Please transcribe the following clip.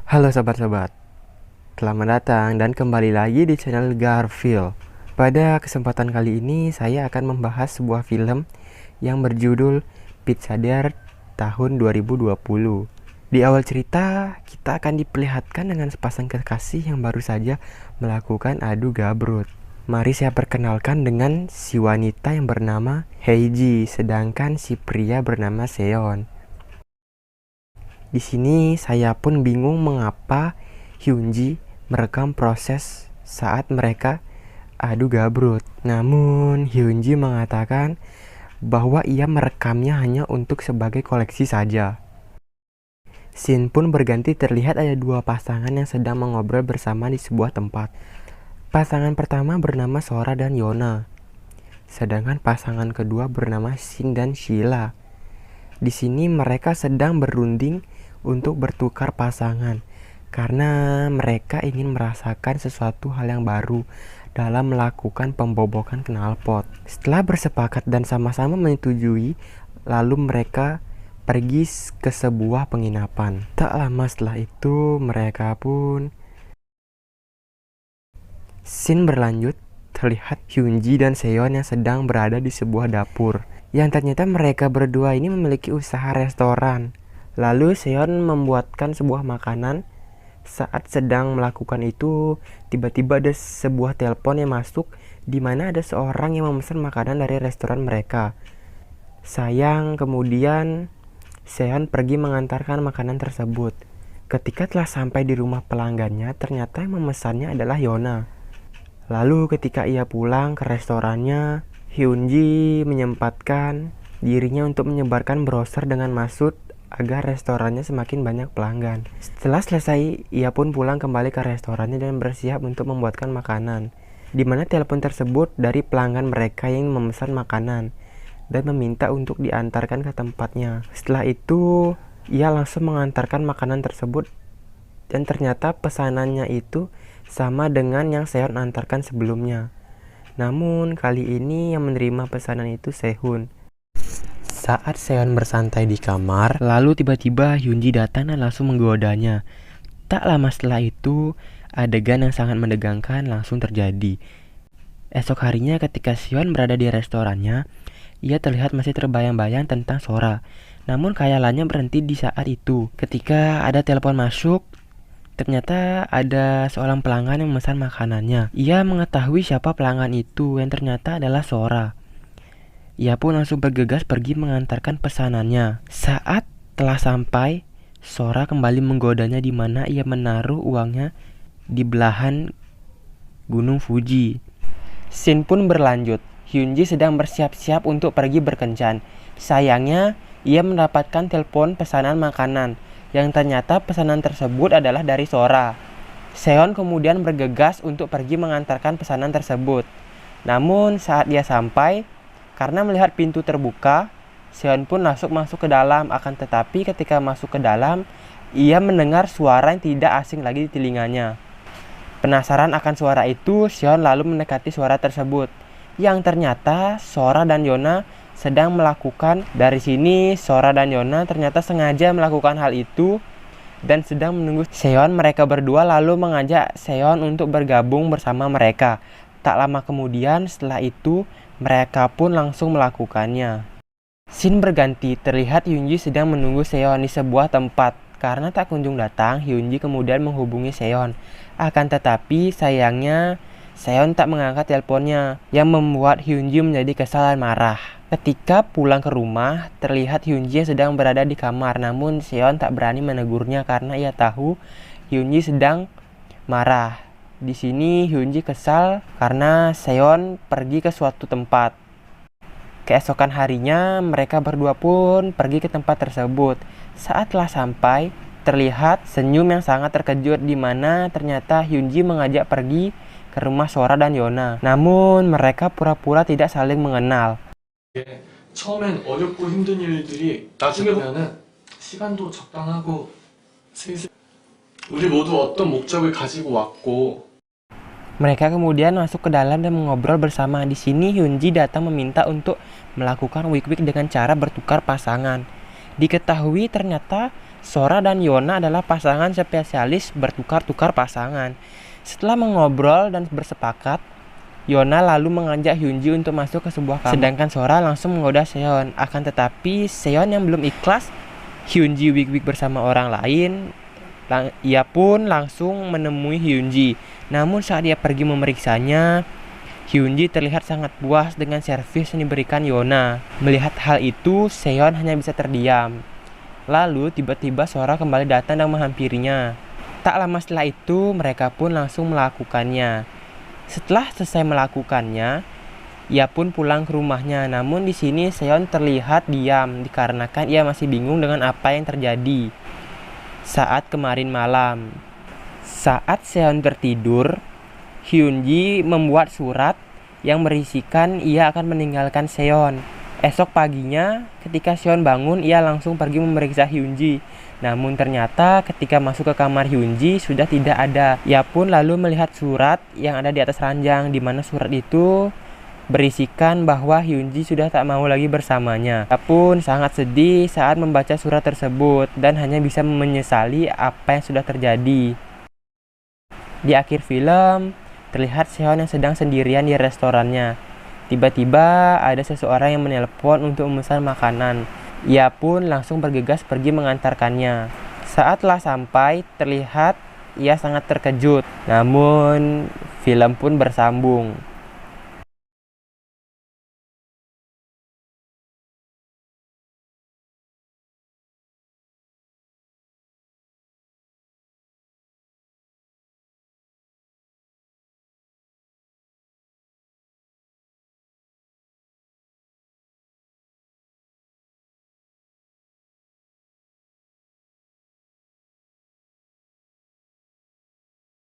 Halo sobat-sobat, selamat datang dan kembali lagi di channel Garfield. Pada kesempatan kali ini saya akan membahas sebuah film yang berjudul Pizza Dare tahun 2020. Di awal cerita, kita akan diperlihatkan dengan sepasang kekasih yang baru saja melakukan adu gabrut. Mari saya perkenalkan dengan si wanita yang bernama Heiji, sedangkan si pria bernama Seon. Di sini saya pun bingung mengapa Hyunji merekam proses saat mereka adu gabrut. Namun Hyunji mengatakan bahwa ia merekamnya hanya untuk sebagai koleksi saja. Scene pun berganti, terlihat ada dua pasangan yang sedang mengobrol bersama di sebuah tempat. Pasangan pertama bernama Sora dan Yona, sedangkan pasangan kedua bernama Shin dan Sheila. Di sini mereka sedang berunding untuk bertukar pasangan karena mereka ingin merasakan sesuatu hal yang baru dalam melakukan pembobokan knalpot. Setelah bersepakat dan sama-sama menyetujui, lalu mereka pergi ke sebuah penginapan. Tak lama setelah itu mereka pun scene berlanjut, terlihat Hyunji dan Seon yang sedang berada di sebuah dapur, yang ternyata mereka berdua ini memiliki usaha restoran. Lalu Seon membuatkan sebuah makanan. Saat sedang melakukan itu, tiba-tiba ada sebuah telepon yang masuk, di mana ada seorang yang memesan makanan dari restoran mereka. Sayang, kemudian Seon pergi mengantarkan makanan tersebut. Ketika telah sampai di rumah pelanggannya, ternyata yang memesannya adalah Yona. Lalu ketika ia pulang ke restorannya, Hyunji menyempatkan dirinya untuk menyebarkan brosur dengan maksud agar restorannya semakin banyak pelanggan. Setelah selesai, ia pun pulang kembali ke restorannya dan bersiap untuk membuatkan makanan, di mana telepon tersebut dari pelanggan mereka yang memesan makanan dan meminta untuk diantarkan ke tempatnya. Setelah itu, ia langsung mengantarkan makanan tersebut dan ternyata pesanannya itu sama dengan yang Seon antarkan sebelumnya. Namun kali ini yang menerima pesanan itu Sehun. Saat Seon bersantai di kamar, lalu tiba-tiba Hyunji datang dan langsung menggodanya. Tak lama setelah itu, adegan yang sangat menegangkan langsung terjadi. Esok harinya ketika Seon berada di restorannya, ia terlihat masih terbayang-bayang tentang Sora. Namun khayalannya berhenti di saat itu. Ketika ada telepon masuk, ternyata ada seorang pelanggan yang memesan makanannya. Ia mengetahui siapa pelanggan itu, yang ternyata adalah Sora. Ia pun langsung bergegas pergi mengantarkan pesanannya. Saat telah sampai, Sora kembali menggodanya di mana ia menaruh uangnya di belahan Gunung Fuji. Scene pun berlanjut. Hyunji sedang bersiap-siap untuk pergi berkencan. Sayangnya, ia mendapatkan telepon pesanan makanan, yang ternyata pesanan tersebut adalah dari Sora. Seon kemudian bergegas untuk pergi mengantarkan pesanan tersebut. Namun saat dia sampai, karena melihat pintu terbuka, Seon pun masuk ke dalam. Akan tetapi ketika masuk ke dalam, ia mendengar suara yang tidak asing lagi di telinganya. Penasaran akan suara itu, Seon lalu mendekati suara tersebut, yang ternyata Sora dan Yona sedang melakukan. Dari sini Sora dan Yona ternyata sengaja melakukan hal itu dan sedang menunggu Seon. Mereka berdua lalu mengajak Seon untuk bergabung bersama mereka. Tak lama kemudian setelah itu mereka pun langsung melakukannya. Scene berganti, terlihat Hyunji sedang menunggu Seon di sebuah tempat. Karena tak kunjung datang, Hyunji kemudian menghubungi Seon. Akan tetapi sayangnya Seon tak mengangkat teleponnya, yang membuat Hyunji menjadi kesal dan marah. Ketika pulang ke rumah, terlihat Hyunji sedang berada di kamar, namun Seon tak berani menegurnya karena ia tahu Hyunji sedang marah. Di sini Hyunji kesal karena Seon pergi ke suatu tempat. Keesokan harinya, mereka berdua pun pergi ke tempat tersebut. Saat telah sampai, terlihat senyum yang sangat terkejut di mana ternyata Hyunji mengajak pergi ke rumah Sora dan Yona. Namun mereka pura-pura tidak saling mengenal. 처음엔 어렵고 힘든 일들이 나중에 보면은 시간도 적당하고 슬슬 우리 모두 어떤 목적을 가지고 왔고. Mereka kemudian masuk ke dalam dan mengobrol bersama. Di sini Hyunji datang meminta untuk melakukan wik-wik dengan cara bertukar pasangan. Diketahui ternyata Sora dan Yona adalah pasangan spesialis bertukar-tukar pasangan. Setelah mengobrol dan bersepakat, Yona lalu mengajak Hyunji untuk masuk ke sebuah kamar. Sedangkan Sora langsung menggoda Seon. Akan tetapi Seon yang belum ikhlas Hyunji wik-wik bersama orang lain, ia pun langsung menemui Hyunji. Namun saat dia pergi memeriksanya, Hyunji terlihat sangat puas dengan servis yang diberikan Yona. Melihat hal itu, Seon hanya bisa terdiam. Lalu tiba-tiba Sora kembali datang dan menghampirinya. Tak lama setelah itu mereka pun langsung melakukannya. Setelah selesai melakukannya, ia pun pulang ke rumahnya. Namun di sini Seon terlihat diam dikarenakan ia masih bingung dengan apa yang terjadi saat kemarin malam. Saat Seon tertidur, Hyunji membuat surat yang berisikan ia akan meninggalkan Seon. Esok paginya, ketika Seon bangun, ia langsung pergi memeriksa Hyunji. Namun ternyata ketika masuk ke kamar Hyunji sudah tidak ada. Ia pun lalu melihat surat yang ada di atas ranjang, di mana surat itu berisikan bahwa Hyunji sudah tak mau lagi bersamanya. Ia pun sangat sedih saat membaca surat tersebut dan hanya bisa menyesali apa yang sudah terjadi. Di akhir film, terlihat Seon yang sedang sendirian di restorannya. Tiba-tiba ada seseorang yang menelpon untuk memesan makanan. Ia pun langsung bergegas pergi mengantarkannya. Saat telah sampai, terlihat ia sangat terkejut. Namun, film pun bersambung.